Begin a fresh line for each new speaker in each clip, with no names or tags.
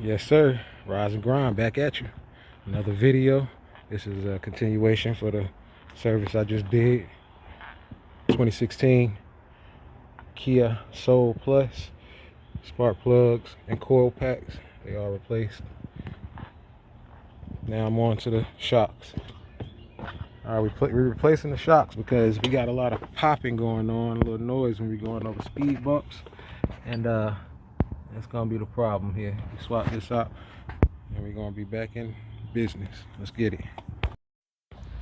Yes, sir. Rise and grind, back at you. Another video. This is a continuation for the service I just did. 2016 Kia Soul Plus. Spark plugs and coil packs. They are replaced. Now I'm on to the shocks. Alright, we're replacing the shocks because we got a lot of popping going on, a little noise when we're going over speed bumps. And that's gonna be the problem here. We swap this out and we're gonna be back in business. Let's get it.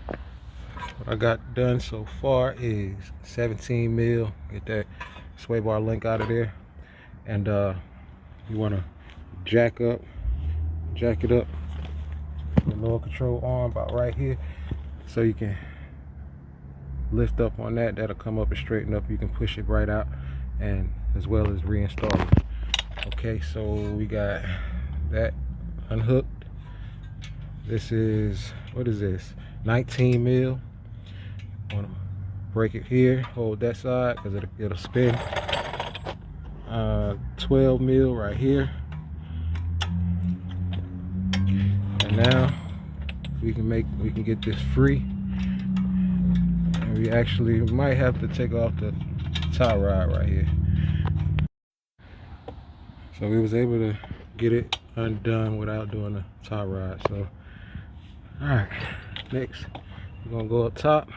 What I got done so far is 17 mil. Get that sway bar link out of there. And you wanna jack it up. The lower control arm about right here. So you can lift up on that. That'll come up and straighten up. You can push it right out, and as well as reinstall it. Okay, so we got that unhooked. This is, what is this? 19 mil. I want to break it here, hold that side because it'll spin. 12 mil right here. And now we can get this free. And we actually might have to take off the tie rod right here. So we was able to get it undone without doing the tie rod. So alright, next we're gonna go up top,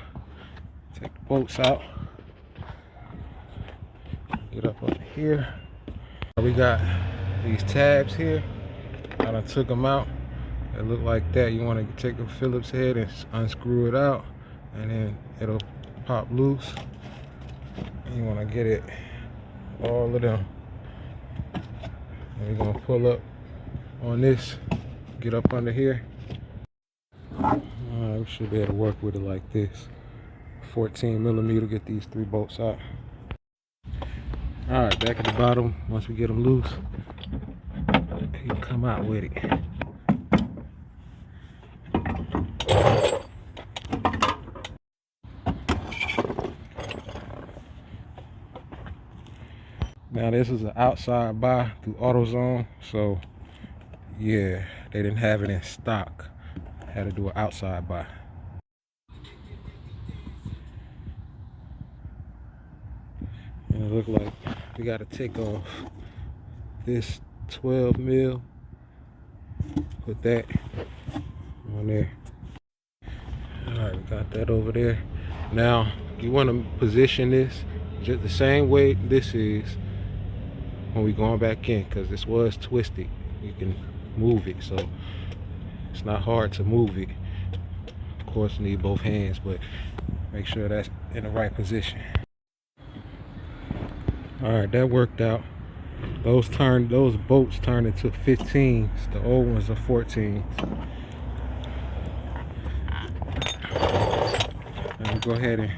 take the bolts out, get up over here. We got these tabs here. I done took them out. They look like that. You want to take the Phillips head and unscrew it out, and then it'll pop loose. And you want to get it, all of them. And we're gonna pull up on this, get up under here. We should be able to work with it like this. 14 millimeter, get these 3 bolts out. Alright, back at the bottom, once we get them loose, you can come out with it. Now this is an outside buy through AutoZone, so yeah, they didn't have it in stock. Had to do an outside buy. And it looked like we got to take off this 12 mil, put that on there. Alright, we got that over there. Now you want to position this just the same way this is when we going back in, because this was twisted. You can move it, so it's not hard to move it. Of course you need both hands, but make sure that's in the right position. Alright, that worked out. Those bolts turned into 15s. The old ones are 14s. And we'll go ahead and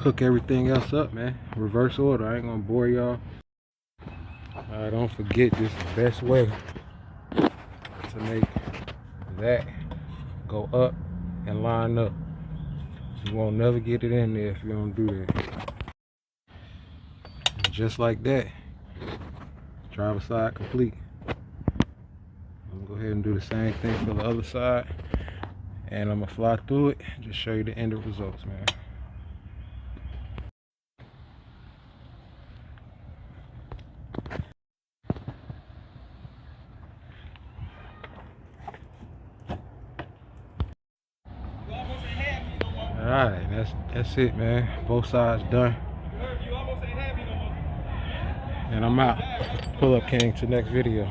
hook everything else up, man. Reverse order. I ain't gonna bore y'all. Don't forget, this is the best way to make that go up and line up. You won't never get it in there if you don't do that. And just like that, driver side complete. I'm gonna go ahead and do the same thing for the other side, and I'm gonna fly through it and just show you the end results, man. Alright, that's it, man. Both sides done. And I'm out. Pull up king to next video.